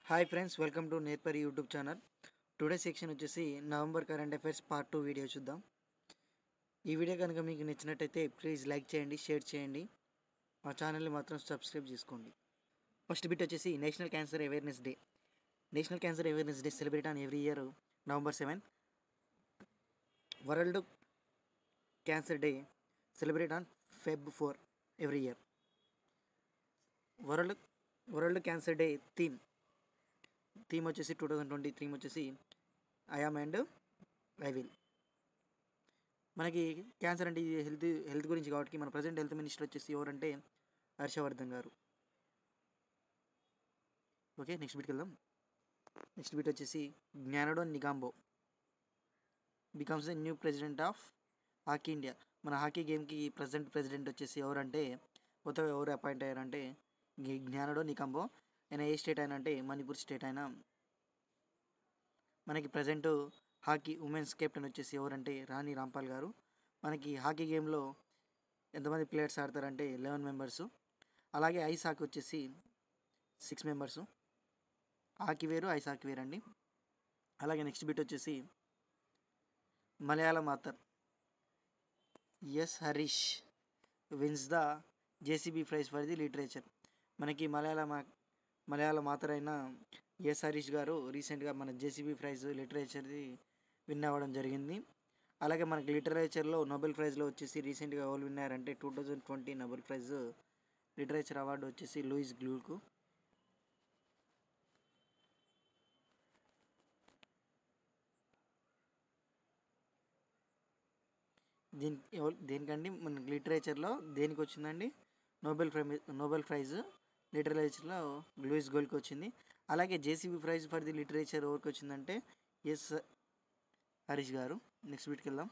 Hi friends, welcome to Nerpari YouTube channel. Today section వచ్చేసి November current affairs part 2 video చూద్దాం. ఈ video కనుక మీకు నచ్చినట్టయితే ప్లీజ్ లైక్ చేయండి, షేర్ చేయండి, మా ఛానల్ని మాత్రం సబ్స్క్రైబ్ చేసుకోండి. ఫస్ట్ బిట్ వచ్చేసి national cancer awareness day. National cancer awareness day celebrate on every year November 7. World cancer day celebrate on Feb 4 every year. World cancer day theme వచ్చేసి 2023 వచ్చేసి I am and I will. మనకి cancer అంటే ఇది health గురించి కాబట్టి మన present health minister వచ్చేసి ఎవరంటే హర్షవర్ధన్ గారు. ఓకే, నెక్స్ట్ బిట్కి వెళ్దాం. నెక్స్ట్ బిట్ వచ్చేసి Gyanendro Ningombam becomes the new president of hockey India. మన హాకీ గేమ్కి ప్రెసిడెంట్ వచ్చేసి ఎవరంటే కొత్తగా ఎవరు అపాయింట్ అయ్యారంటే జ్ఞానడో నిగాంబో. ఆయన ఏ స్టేట్ అయినా అంటే మణిపూర్ స్టేట్ అయినా. మనకి ప్రజెంట్ హాకీ ఉమెన్స్ కెప్టెన్ వచ్చేసి ఎవరంటే రాణి రాంపాల్ గారు. మనకి హాకీ గేమ్లో ఎంతమంది ప్లేయర్స్ ఆడతారంటే 11 మెంబర్సు. అలాగే ఐస్ హాకీ వచ్చేసి 6 మెంబర్సు. హాకీ వేరు, ఐస్ హాకీ వేరు అండి. అలాగే నెక్స్ట్ బిట్ వచ్చేసి Malayalam author S Harish wins the JCB prize for the literature. మనకి మలయాళం ఆథర్ అయిన ఎస్ హరీష్ గారు రీసెంట్గా మన జేసీబీ ప్రైజ్ లిటరేచర్ది విన్ అవ్వడం జరిగింది. అలాగే మనకి లిటరేచర్లో నోబెల్ ప్రైజ్లో వచ్చేసి రీసెంట్గా ఎవరు విన్ అయ్యారంటే 2020 నోబెల్ ప్రైజ్ లిటరేచర్ అవార్డు వచ్చేసి లూయిస్ గ్లూకు. దేనికండి మనకి లిటరేచర్లో దేనికి వచ్చిందండి నోబెల్ ప్రైజ్ లిటరేచర్లో లూయిస్ గోల్కి వచ్చింది. అలాగే JCB prize for the literature ఎవరికి వచ్చిందంటే ఎస్ హరీష్ గారు. నెక్స్ట్ బిట్కి వెళ్దాం.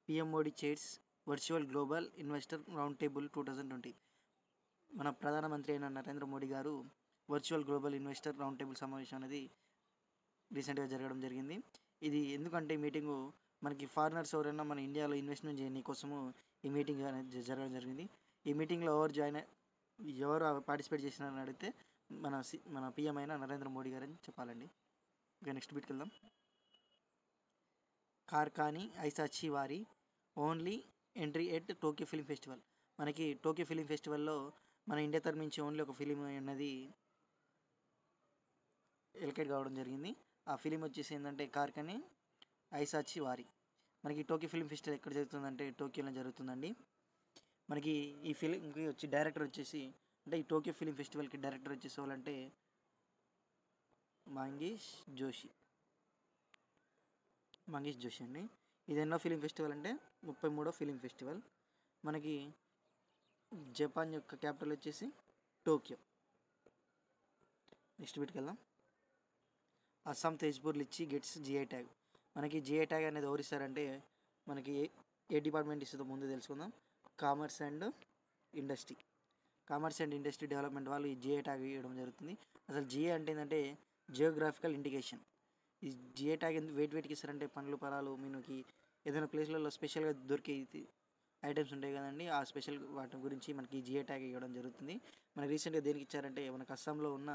PM Modi chairs virtual global investor round table 2020. మన ప్రధానమంత్రి అయిన నరేంద్ర మోడీ గారు virtual global investor round table సమావేశం అనేది రీసెంట్గా జరగడం జరిగింది. ఇది ఎందుకంటే మీటింగు మనకి ఫారినర్స్ ఎవరైనా మన ఇండియాలో ఇన్వెస్ట్మెంట్ చేయని కోసము ఈ మీటింగ్ అనేది జరగడం జరిగింది. ఈ మీటింగ్లో ఎవరు పార్టిసిపేట్ చేసినారని అడిగితే మన పిఎం అయిన నరేంద్ర మోడీ గారు అని చెప్పాలండి. ఓకే, నెక్స్ట్ బిట్కి వెళ్దాం. కార్ఖానీ ఐసాచి వారి only entry at Tokyo film festival. మనకి టోక్యో ఫిలిం ఫెస్టివల్లో మన ఇండియా తరఫు నుంచి ఓన్లీ ఒక ఫిలిం అనేది ఎలికేట్ కావడం జరిగింది. ఆ ఫిలిం వచ్చేసి ఏంటంటే కార్ఖానీ ఐసాచి వారి. మనకి టోక్యో ఫిలిం ఫెస్టివల్ ఎక్కడ జరుగుతుందంటే టోక్యోలో జరుగుతుందండి. మనకి ఈ ఫిలింకి డైరెక్టర్ వచ్చేసి అంటే ఈ టోక్యో ఫిలిం ఫెస్టివల్కి డైరెక్టర్ వచ్చేసి వాళ్ళంటే మంగేష్ జోషి అండి. ఇది ఎన్నో ఫిలిం ఫెస్టివల్ అంటే 33వ ఫిలిం ఫెస్టివల్. మనకి జపాన్ యొక్క క్యాపిటల్ వచ్చేసి టోక్యో. నెక్స్ట్ బిట్కి వెళ్దాం. Assam Tezpur litchi gets GI tag. మనకి జిఐ ట్యాగ్ అనేది ఎవరు ఇస్తారంటే మనకి ఏ డిపార్ట్మెంట్ ఇస్తుందో ముందు తెలుసుకుందాం. కామర్స్ అండ్ ఇండస్ట్రీ డెవలప్మెంట్ వాళ్ళు ఈ జిఐ ట్యాగ్ ఇవ్వడం జరుగుతుంది. అసలు జిఐ అంటే ఏంటంటే జియోగ్రాఫికల్ ఇండికేషన్. ఈ జిఐ ట్యాగ్ వేటికి ఇస్తారంటే పండ్లు ఫలాలు మనకి ఏదైనా ప్లేస్లలో స్పెషల్గా దొరికే ఐటమ్స్ ఉంటాయి కదండి, ఆ స్పెషల్ వాటి గురించి మనకి జిఐ ట్యాగ్ ఇవ్వడం జరుగుతుంది. మనకి రీసెంట్గా దేనికి ఇచ్చారంటే మనకి అస్సాంలో ఉన్న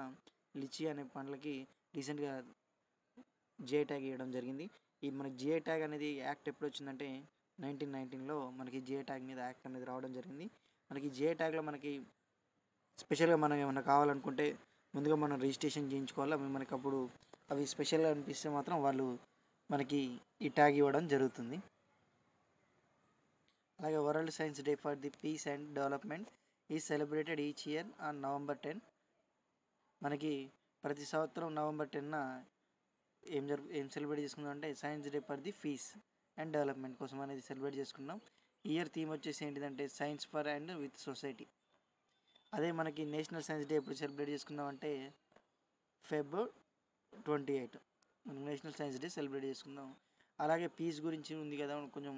లిచి అనే పండ్లకి రీసెంట్గా జిఐ ట్యాగ్ ఇవ్వడం జరిగింది. ఈ మనకి జిఐ ట్యాగ్ అనేది యాక్ట్ ఎప్పుడు వచ్చిందంటే 1919లో మనకి జిఐ ట్యాగ్ మీద యాక్ట్ అనేది రావడం జరిగింది. మనకి జిఐ ట్యాగ్లో మనకి స్పెషల్గా మనం ఏమైనా కావాలనుకుంటే ముందుగా మనం రిజిస్ట్రేషన్ చేయించుకోవాలి. మనకి అప్పుడు అవి స్పెషల్గా అనిపిస్తే మాత్రం వాళ్ళు మనకి ఈ ట్యాగ్ ఇవ్వడం జరుగుతుంది. అలాగే world science day for the peace and development is celebrated each year on November 10. మనకి ప్రతి సంవత్సరం November 10న ఏం సెలబ్రేట్ చేసుకుందాం అంటే science day for the peace and development కోసం అనేది సెలబ్రేట్ చేసుకున్నాం. ఇయర్ థీమ్ వచ్చేసి ఏంటిదంటే science for and with society. అదే మనకి నేషనల్ సైన్స్ డే ఎప్పుడు సెలబ్రేట్ చేసుకుందాం అంటే Feb 28 మనం నేషనల్ సైన్స్ డే సెలబ్రేట్ చేసుకుందాం. అలాగే పీస్ గురించి ఉంది కదా కొంచెం.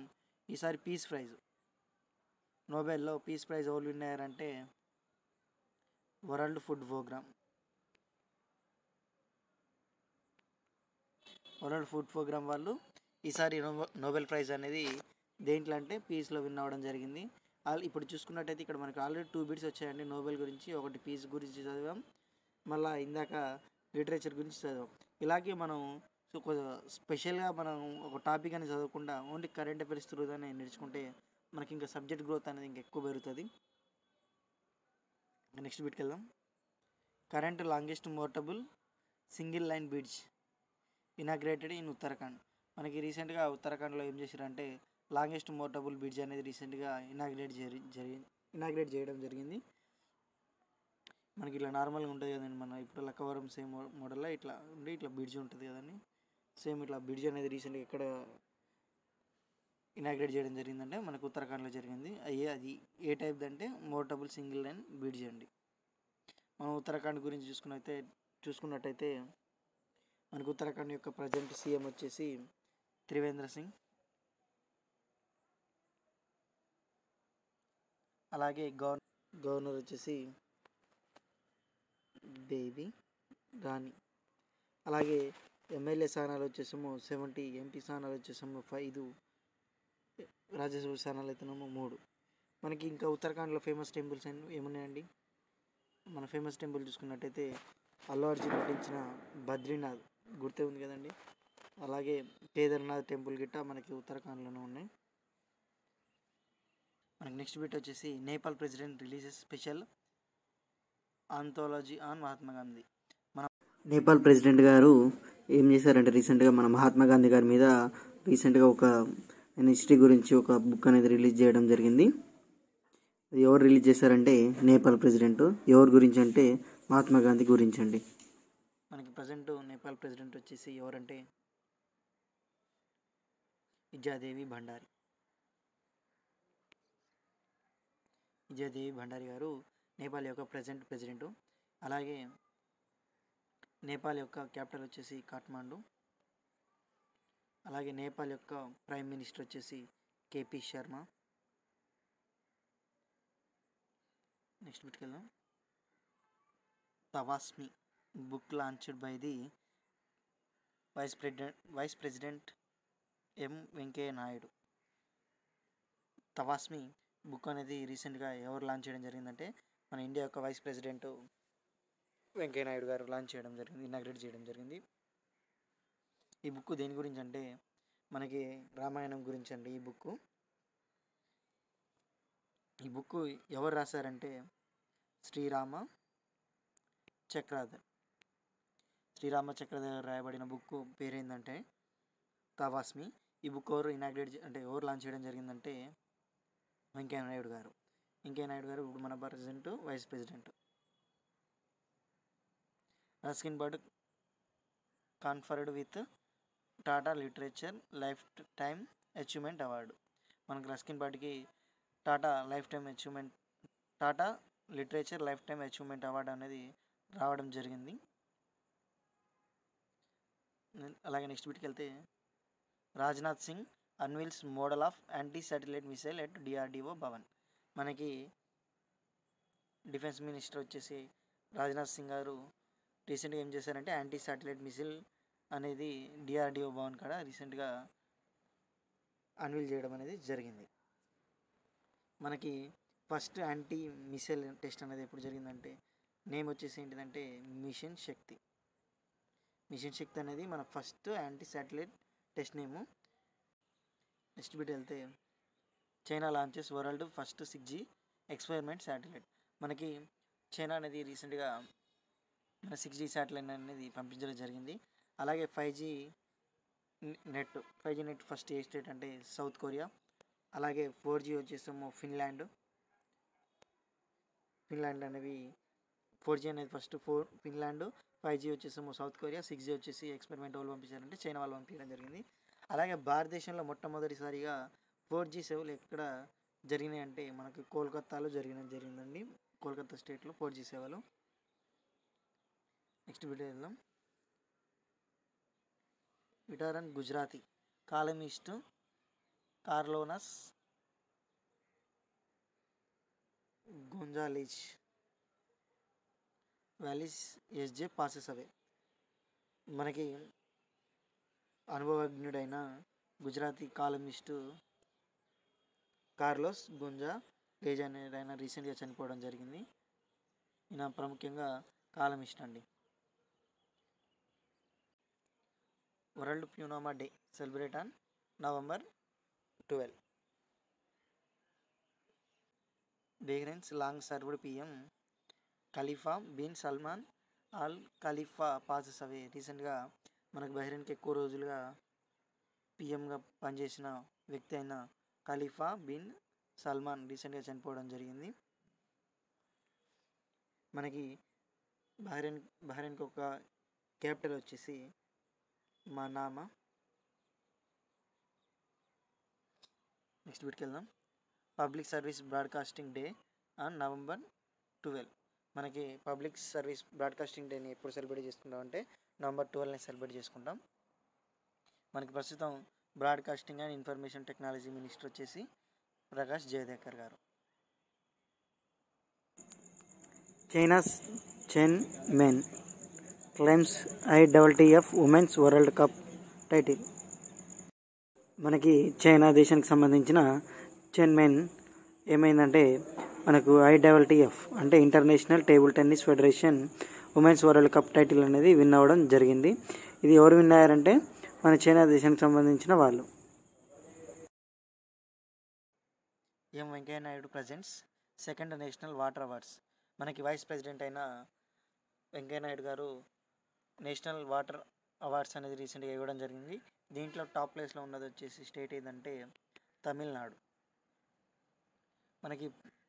ఈసారి పీస్ ప్రైజ్ నోబెల్లో పీస్ ప్రైజ్ ఎవరు విన్ అయ్యారంటే వరల్డ్ ఫుడ్ ప్రోగ్రామ్ వాళ్ళు ఈసారి నోబెల్ ప్రైజ్ అనేది దేంట్లో అంటే పీస్లో విన్ అవ్వడం జరిగింది. ఇప్పుడు చూసుకున్నట్టయితే ఇక్కడ మనకి ఆల్రెడీ 2 బిట్స్ వచ్చాయండి నోబెల్ గురించి. ఒకటి పీస్ గురించి చదివాం, మళ్ళీ ఇందాక లిటరేచర్ గురించి చదివాం. ఇలాగే మనం సో స్పెషల్గా మనం ఒక టాపిక్ అని చదవకుండా ఓన్లీ కరెంట్ అఫైర్స్ త్రూగానే నేర్చుకుంటే మనకి ఇంకా సబ్జెక్ట్ గ్రోత్ అనేది ఇంకా ఎక్కువ పెరుగుతుంది. నెక్స్ట్ బిట్కి వెళ్దాం. Current longest motorable single line bridge inaugurated in Uttarakhand. మనకి రీసెంట్గా ఉత్తరాఖండ్లో ఏం చేశారంటే లాంగెస్ట్ మోర్టబుల్ బ్రిడ్జ్ అనేది రీసెంట్గా ఇనాగ్రేట్ చేయడం జరిగింది. మనకి ఇట్లా నార్మల్గా ఉంటుంది కదండి, మన ఇప్పుడు లక్కవరం సేమ్ మోడల్లో ఇట్లా ఉండి ఇట్లా బ్రిడ్జ్ ఉంటుంది కదండి, సేమ్ ఇట్లా బ్రిడ్జ్ అనేది రీసెంట్గా ఎక్కడ ఇనాగ్రేట్ చేయడం జరిగిందంటే మనకు ఉత్తరాఖండ్లో జరిగింది. అది ఏ టైప్ అంటే మోర్టబుల్ సింగిల్ లైన్ బ్రిడ్జ్ అండి. మనం ఉత్తరాఖండ్ గురించి చూసుకున్నట్టయితే మనకు ఉత్తరాఖండ్ యొక్క ప్రజెంట్ సీఎం వచ్చేసి త్రివేంద్ర సింగ్, అలాగే గవర్నర్ వచ్చేసి బేబీ రాణి, అలాగే ఎమ్మెల్యే స్థానాలు వచ్చేసేమో 70, ఎంపీ స్థానాలు వచ్చేసేమో 5, రాజ్యసభ స్థానాలు అయితేనేమో 3. మనకి ఇంకా ఉత్తరాఖండ్లో ఫేమస్ టెంపుల్స్ ఏమున్నాయండి? మన ఫేమస్ టెంపుల్ చూసుకున్నట్టయితే అల్లు అర్జున్ నటించిన బద్రీనాథ్ గుర్తే ఉంది కదండి, అలాగే కేదార్నాథ్ టెంపుల్ గిట్ట మనకి ఉత్తరాఖండ్లోనే ఉన్నాయి. మనకి నెక్స్ట్ బిట్ వచ్చేసి Nepal president releases special anthology on Mahatma Gandhi. మన నేపాల్ ప్రెసిడెంట్ గారు ఏం చేశారంటే రీసెంట్గా మన మహాత్మా గాంధీ గారి మీద రీసెంట్గా ఒక హిస్టరీ గురించి ఒక బుక్ అనేది రిలీజ్ చేయడం జరిగింది. అది ఎవరు రిలీజ్ చేశారంటే నేపాల్ ప్రెసిడెంట్. ఎవరి గురించి అంటే మహాత్మా గాంధీ గురించి అండి. మనకి ప్రజెంట్ నేపాల్ ప్రెసిడెంట్ వచ్చేసి ఎవరంటే విజయదేవి భండారి గారు నేపాల్ యొక్క ప్రజెంట్ ప్రెసిడెంట్. అలాగే నేపాల్ యొక్క క్యాపిటల్ వచ్చేసి కాఠ్మాండు. అలాగే నేపాల్ యొక్క ప్రైమ్ మినిస్టర్ వచ్చేసి కేపీ శర్మ. నెక్స్ట్ బిట్కి వెళ్దాం. తవాస్మి book launched by the vice president M Venkaiah Naidu. తవాస్మి బుక్ అనేది రీసెంట్గా ఎవరు లాంచ్ చేయడం జరిగిందంటే మన ఇండియా యొక్క వైస్ ప్రెసిడెంట్ వెంకయ్య నాయుడు గారు లాంచ్ చేయడం జరిగింది, ఇనాగ్రేట్ చేయడం జరిగింది. ఈ బుక్ దేని గురించి అంటే మనకి రామాయణం గురించి అండి. ఈ బుక్ ఎవరు రాశారంటే శ్రీరామ చక్రధర్ రాయబడిన బుక్ పేరేందంటే తవాస్మి. ఈ బుక్ ఎవరు లాంచ్ చేయడం జరిగిందంటే వెంకయ్య నాయుడు గారు ఇప్పుడు మన president vice president. Ruskin Bond conferred with Tata literature lifetime achievement award. మనకు రస్కిన్ బర్డ్కి Tata literature lifetime achievement award అనేది రావడం జరిగింది. అలాగే నెక్స్ట్ బిట్కి వెళ్తే Rajnath Singh unveils model of anti satellite missile at DRDO Bhavan. మనకి డిఫెన్స్ మినిస్టర్ వచ్చేసి రాజ్నాథ్ సింగ్ గారు రీసెంట్గా ఏం చేశారంటే యాంటీ శాటిలైట్ మిసైల్ అనేది డిఆర్డిఓ భవన్ కాడ రీసెంట్గా అన్విల్ చేయడం అనేది జరిగింది. మనకి ఫస్ట్ యాంటీ మిసైల్ టెస్ట్ అనేది ఎప్పుడు జరిగిందంటే నేమ్ వచ్చేసి ఏంటిదంటే మిషన్ శక్తి అనేది మన ఫస్ట్ యాంటీ శాటిలైట్ టెస్ట్ నేము. నెక్స్ట్ బిట్ వెళ్తే China launches world first 6G experiment satellite. మనకి చైనా అనేది రీసెంట్గా మన 6G శాటిలైట్ అనేది పంపించడం జరిగింది. అలాగే 5G నెట్ ఫస్ట్ ఏ స్టేట్ అంటే సౌత్ కొరియా. అలాగే 4G వచ్చేసేమో ఫిన్లాండ్ అనేవి 4G అనేది ఫస్ట్ ఫిన్లాండ్, 5G వచ్చేసేమో సౌత్ కొరియా, 6G వచ్చేసి ఎక్స్పెరిమెంట్ వాళ్ళు పంపించారంటే చైనా వాళ్ళు పంపించడం జరిగింది. అలాగే భారతదేశంలో మొట్టమొదటిసారిగా 4G సేవలు ఎక్కడ జరిగినాయి అంటే మనకి కోల్కతాలో జరిగిందండి. కోల్కతా స్టేట్లో 4G సేవలు. నెక్స్ట్ వీడియో వెళ్దాం. Veteran Gujarati columnist Carlos Gonzalez Valles SJ passes away. మనకి అనుభవజ్ఞుడైన గుజరాతీ కాలమిస్టు కార్లోస్ గొంజాలేజ్ అనేది ఆయన రీసెంట్గా చనిపోవడం జరిగింది. ఈయన ప్రాముఖ్యంగా కాలమిస్ట్ అండి. World pneumonia day celebrate on November 12. Bahrain's long served PM Khalifa bin Salman Al Khalifa passes away. రీసెంట్గా మనకు బహ్రెయిన్కి ఎక్కువ రోజులుగా పిఎంగా పనిచేసిన వ్యక్తి అయిన ఖలీఫా బిన్ సల్మాన్ రీసెంట్గా చనిపోవడం జరిగింది. మనకి బహ్రెయిన్కి ఒక క్యాపిటల్ వచ్చేసి మనామా. నెక్స్ట్ వీటికి వెళ్దాం. Public service broadcasting day on November 12. మనకి పబ్లిక్ సర్వీస్ బ్రాడ్కాస్టింగ్ డేని ఎప్పుడు సెలబ్రేట్ చేసుకుంటాం అంటే November 12ని సెలబ్రేట్ చేసుకుంటాం. మనకి ప్రస్తుతం broadcasting and information technology minister వచ్చేసి Prakash Javadekar garu. China's Chen Meng claims IWTF women's world cup title. మనకి చైనా దేశానికి సంబంధించిన చెన్ మెన్ ఏమైందంటే మనకు IWTF అంటే international table tennis federation women's world cup title అనేది విన్ అవ్వడం జరిగింది. ఇది ఎవరు విన్ అయ్యారంటే మన చైనా దేశానికి సంబంధించిన వాళ్ళు. M Venkaiah Naidu presents second national water awards. మనకి వైస్ ప్రెసిడెంట్ అయిన వెంకయ్య నాయుడు గారు నేషనల్ వాటర్ అవార్డ్స్ అనేది రీసెంట్గా ఇవ్వడం జరిగింది. దీంట్లో టాప్ ప్లేస్లో ఉన్నది వచ్చేసి స్టేట్ ఏదంటే తమిళనాడు. మనకి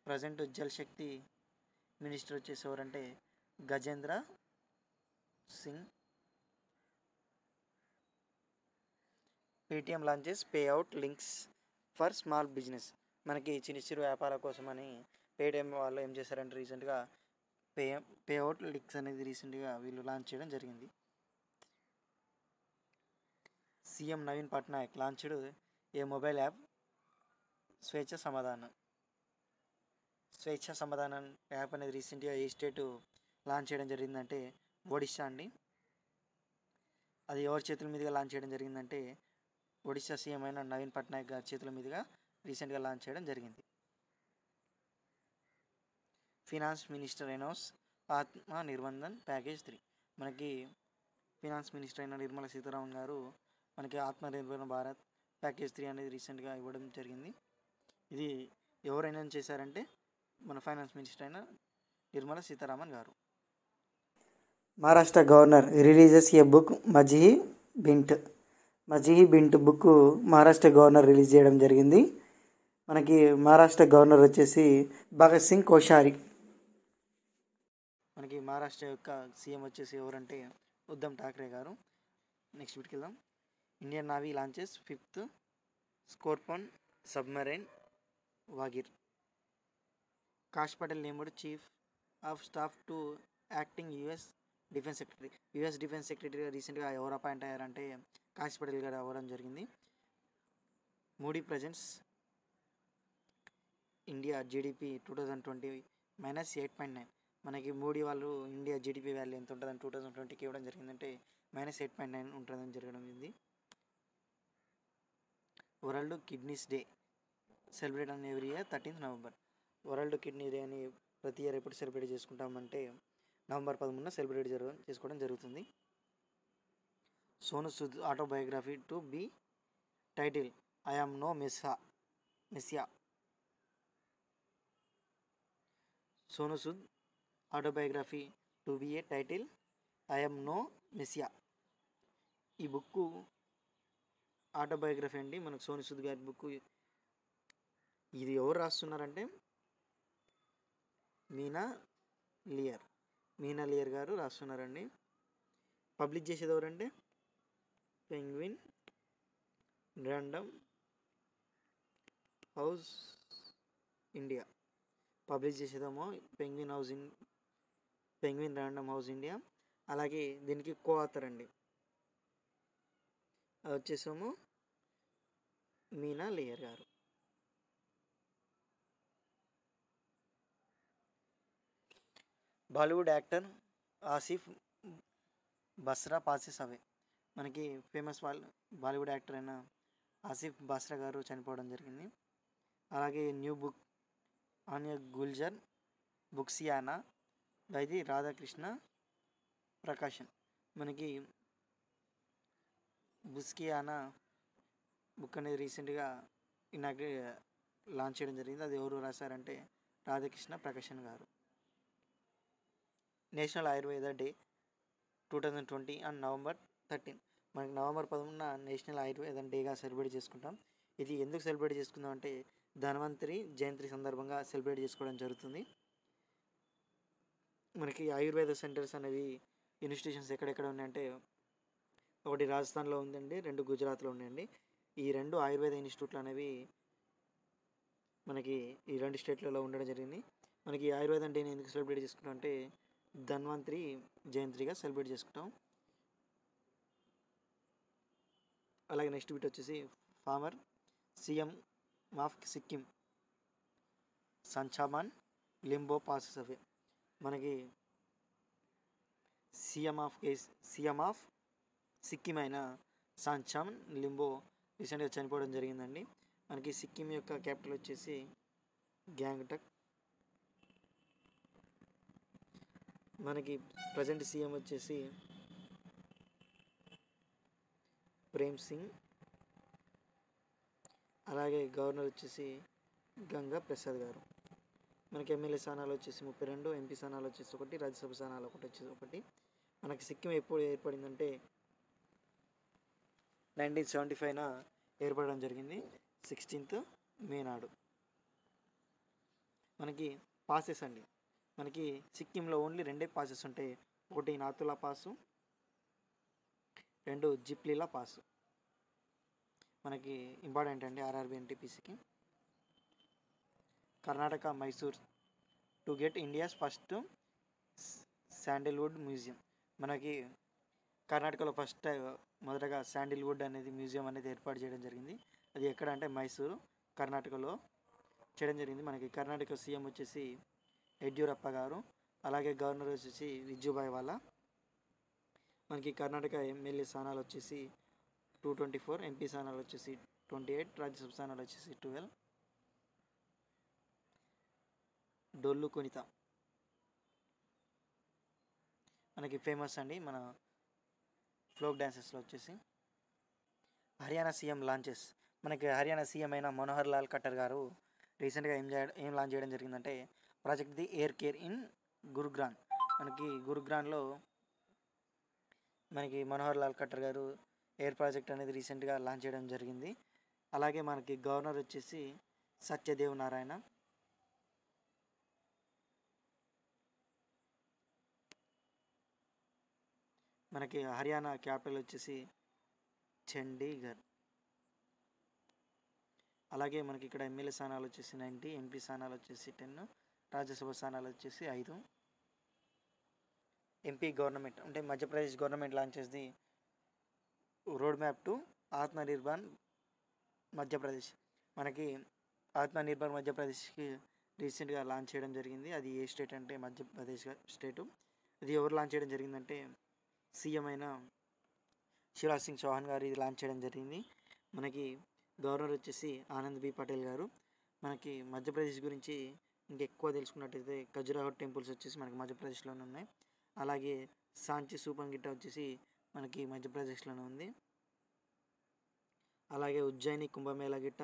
ప్రజెంట్ జల్ శక్తి మినిస్టర్ వచ్చేసి ఎవరంటే Gajendra Singh. Paytm launches pay out links for small business. మనకి చిన్న చిరు వ్యాపారాల కోసమని పేటిఎం వాళ్ళు ఏం చేశారంటే రీసెంట్గా పే అవుట్ లింక్స్ అనేది రీసెంట్గా వీళ్ళు లాంచ్ చేయడం జరిగింది. CM Naveen Patnaik launched a mobile app స్వేచ్ఛ సమాధానం యాప్ అనేది రీసెంట్గా ఏ స్టేట్ లాంచ్ చేయడం జరిగిందంటే ఒడిశా అండి. అది ఎవరి చేతుల మీదుగా లాంచ్ చేయడం జరిగిందంటే ఒడిశా సీఎం అయిన నవీన్ పట్నాయక్ గారి చేతుల మీదుగా రీసెంట్గా లాంచ్ చేయడం జరిగింది. ఫినాన్స్ మినిస్టర్ అనౌన్స్ ఆత్మ నిర్బంధన్ ప్యాకేజ్ 3. మనకి ఫినాన్స్ మినిస్టర్ అయిన నిర్మలా సీతారామన్ గారు మనకి ఆత్మనిర్భర్ భారత్ ప్యాకేజ్ 3 అనేది రీసెంట్గా ఇవ్వడం జరిగింది. ఇది ఎవరైనా చేశారంటే మన ఫైనాన్స్ మినిస్టర్ అయిన Nirmala Sitharaman garu. Maharashtra governor releases a book మజిహీ బింట్ బుక్ మహారాష్ట్ర గవర్నర్ రిలీజ్ చేయడం జరిగింది. మనకి మహారాష్ట్ర గవర్నర్ వచ్చేసి భగత్ సింగ్ కోశ్యారి. మనకి మహారాష్ట్ర యొక్క సీఎం వచ్చేసి ఎవరంటే ఉద్ధవ్ ఠాక్రే గారు. నెక్స్ట్ వీటికి వెళ్దాం. Indian navy launches 5th scorpion submarine Vagir. Kash Patel named chief of staff to acting US defence సెక్రటరీగా రీసెంట్గా ఎవరు అపాయింట్ అయ్యారంటే కాష్ పటేల్ గారు అవ్వడం జరిగింది. Moody presents India GDP 2020 -8.9. మనకి మూడీ వాళ్ళు ఇండియా జీడిపి వాల్యూ ఎంత ఉంటుందని 2020కి ఇవ్వడం జరిగిందంటే -8.9 ఉంటుందని జరగడం ఇది. World kidneys day celebrate on every year 13th November. World kidney day అని ప్రతి ఇయర్ ఎప్పుడు సెలబ్రేట్ చేసుకుంటామంటే November 13న సెలబ్రేట్ చేసుకోవడం జరుగుతుంది. Sonu Sood autobiography to be title I am no messiah. Sonu Sood autobiography to be a title I am no messiah. ఈ book autobiography అండి. మనకు సోను సూద్ గారి బుక్. ఇది ఎవరు రాస్తున్నారంటే మీనా లియర్ గారు రాస్తున్నారండి. పబ్లిష్ చేసేది ఎవరంటే Penguin Random House India. Publish చేసేదేమో పెంగ్విన్ రాండమ్ హౌస్ ఇండియా. అలాగే దీనికి కో-ఆథర్ అండి అది వచ్చేసేమో మీనా లియర్ garu. Bollywood actor Asif Basra passes away. మనకి ఫేమస్ బాలీవుడ్ యాక్టర్ అయిన ఆసిఫ్ బస్రా గారు చనిపోవడం జరిగింది. అలాగే new book on a Gulzar Boskiyana by the Radhakrishna Prakashan. మనకి బుస్కియానా బుక్ అనేది రీసెంట్గా లాంచ్ చేయడం జరిగింది. అది ఎవరు రాశారంటే రాధాకృష్ణ ప్రకాశన్ గారు. National Ayurveda day 2020 on November 13. మనకి నవంబర్ 13న నేషనల్ ఆయుర్వేద డేగా సెలబ్రేట్ చేసుకుంటాం. ఇది ఎందుకు సెలబ్రేట్ చేసుకుందాం అంటే ధన్వంతరి జయంతి సందర్భంగా సెలబ్రేట్ చేసుకోవడం జరుగుతుంది. మనకి ఆయుర్వేద సెంటర్స్ అనేవి ఇన్స్టిట్యూషన్స్ ఎక్కడెక్కడ ఉన్నాయంటే ఒకటి రాజస్థాన్లో ఉందండి, 2 గుజరాత్లో ఉన్నాయండి. ఈ 2 ఆయుర్వేద ఇన్స్టిట్యూట్లు అనేవి మనకి ఈ 2 స్టేట్లలో ఉండడం జరిగింది. మనకి ఆయుర్వేదం డేని ఎందుకు సెలబ్రేట్ చేసుకుంటాం అంటే ధన్వంతరి జయంతిగా సెలబ్రేట్ చేసుకుంటాం. అలాగే నెక్స్ట్ బిట్ వచ్చేసి former CM of Sikkim Sanchaman Limboo passes away. మనకి సీఎం ఆఫ్ సిక్కిం అయిన సంచామన్ లింబో రీసెంట్గా చనిపోవడం జరిగిందండి. మనకి సిక్కిం యొక్క క్యాపిటల్ వచ్చేసి గ్యాంగ్టక్. మనకి ప్రజెంట్ సీఎం వచ్చేసి ప్రేమ్ సింగ్. అలాగే గవర్నర్ వచ్చేసి గంగా ప్రసాద్ గారు. మనకి ఎమ్మెల్యే స్థానాలు వచ్చేసి 32, ఎంపీ స్థానాలు వచ్చేసి 1, రాజ్యసభ స్థానాలు వచ్చేసి 1. మనకి సిక్కిం ఎప్పుడు ఏర్పడిందంటే 1975న ఏర్పడడం జరిగింది, 16th మే నాడు. మనకి పాసెస్ అండి, మనకి సిక్కింలో ఓన్లీ 2 పాసెస్ ఉంటాయి. ఒకటి నాతులా పాసు, 2 జిప్లీలా పాసు. మనకి ఇంపార్టెంట్ అండి ఆర్ఆర్బీ ఎన్టీపీసీకి. Karnataka Mysore to get India's first sandalwood museum. మనకి కర్ణాటకలో మొదటగా శాండిల్వుడ్ అనేది మ్యూజియం అనేది ఏర్పాటు చేయడం జరిగింది. అది ఎక్కడ అంటే మైసూరు, కర్ణాటకలో చేయడం జరిగింది. మనకి కర్ణాటక సీఎం వచ్చేసి యడ్యూరప్ప గారు. అలాగే గవర్నర్ వచ్చేసి విజుభాయ్ వాలా. మనకి కర్ణాటక ఎమ్మెల్యే స్థానాలు వచ్చేసి 224, ఎంపీ స్థానాలు వచ్చేసి 28, రాజ్యసభ స్థానాలు వచ్చేసి 12. డొల్లు కొనిత మనకి ఫేమస్ అండి మన ఫోక్ డ్యాన్సెస్లో వచ్చేసి. Haryana CM launches. మనకి హర్యానా సీఎం అయిన మనోహర్ లాల్ ఖట్టర్ గారు రీసెంట్గా ఏం లాంచ్ చేయడం జరిగిందంటే project the air care in Gurugram. మనకి గురుగ్రామ్లో మనకి మనోహర్ లాల్ ఖట్టర్ గారు ఎయిర్ ప్రాజెక్ట్ అనేది రీసెంట్గా లాంచ్ చేయడం జరిగింది. అలాగే మనకి గవర్నర్ వచ్చేసి సత్యదేవ్ నారాయణ. మనకి హర్యానా క్యాపిటల్ వచ్చేసి చండీగఢ్. అలాగే మనకి ఇక్కడ ఎమ్మెల్యే స్థానాలు వచ్చేసి 90, ఎంపీ స్థానాలు వచ్చేసి 10, రాజ్యసభ స్థానాలు వచ్చేసి 5. ఎంపీ గవర్నమెంట్ అంటే మధ్యప్రదేశ్ గవర్నమెంట్ లాంచ్ చేసి road map to Atmanirbhar Madhya Pradesh. మనకి ఆత్మనిర్భర్ మధ్యప్రదేశ్కి రీసెంట్గా లాంచ్ చేయడం జరిగింది. అది ఏ స్టేట్ అంటే మధ్యప్రదేశ్ స్టేటు. ఇది ఎవరు లాంచ్ చేయడం జరిగిందంటే సీఎం అయిన శివరాజ్ సింగ్ చౌహాన్ గారు ఇది లాంచ్ చేయడం జరిగింది. మనకి గవర్నర్ వచ్చేసి ఆనంద్ బి పటేల్ గారు. మనకి మధ్యప్రదేశ్ గురించి ఇంకెక్కువ తెలుసుకున్నట్టయితే ఖజురాహో టెంపుల్స్ వచ్చేసి మనకి మధ్యప్రదేశ్లోనే ఉన్నాయి. అలాగే సాంచి సూపర్ గిట్ట వచ్చేసి మనకి మధ్యప్రదేశ్లోనే ఉంది. అలాగే ఉజ్జయిని కుంభమేళా గిట్ట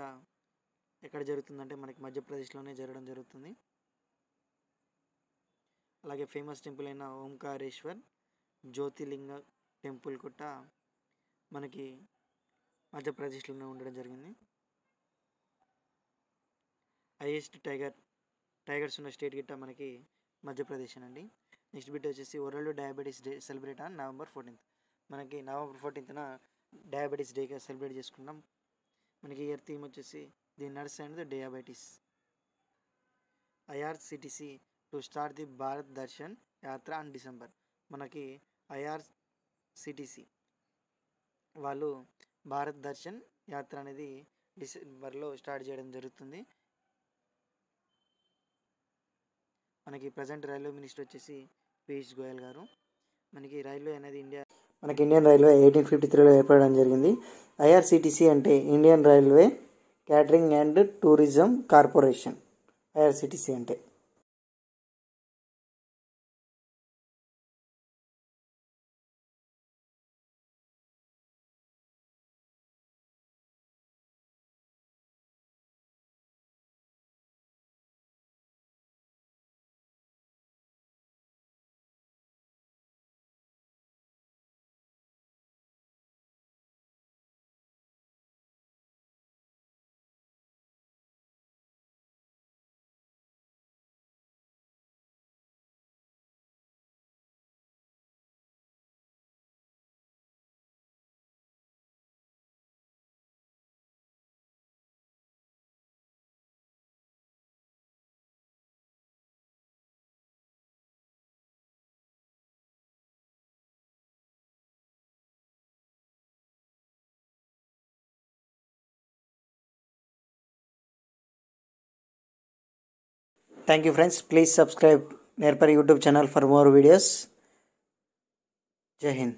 ఎక్కడ జరుగుతుందంటే మనకి మధ్యప్రదేశ్లోనే జరగడం జరుగుతుంది. అలాగే ఫేమస్ టెంపుల్ అయిన ఓంకారేశ్వర్ జ్యోతిర్లింగ టెంపుల్ కూడా మనకి మధ్యప్రదేశ్లోనే ఉండడం జరిగింది. హైయెస్ట్ టైగర్స్ ఉన్న స్టేట్ గిట్ట మనకి మధ్యప్రదేశ్ అండి. నెక్స్ట్ బిట్ వచ్చేసి world diabetes day celebrate on November 14. మనకి November 14న డయాబెటీస్ డేగా సెలబ్రేట్ చేసుకుంటాం. మనకి ఇయర్ థీమ్ వచ్చేసి the nurse and the diabetes. IRCTC to start the Bharat Darshan యాత్ర ఆన్ డిసెంబర్. మనకి ఐఆర్సిటిసి వాళ్ళు భారత్ దర్శన్ యాత్ర అనేది డిసెంబర్లో స్టార్ట్ చేయడం జరుగుతుంది. మనకి ప్రజెంట్ రైల్వే మినిస్టర్ వచ్చేసి పీయూష్ గోయల్ గారు. మనకి రైల్వే అనేది ఇండియన్ రైల్వే 1853లో ఏర్పడడం జరిగింది. ఐఆర్సిటిసి అంటే Indian railway catering and tourism corporation. IRCTC అంటే thank you friends. Please subscribe Nerpari YouTube channel for more videos. Jai Hind.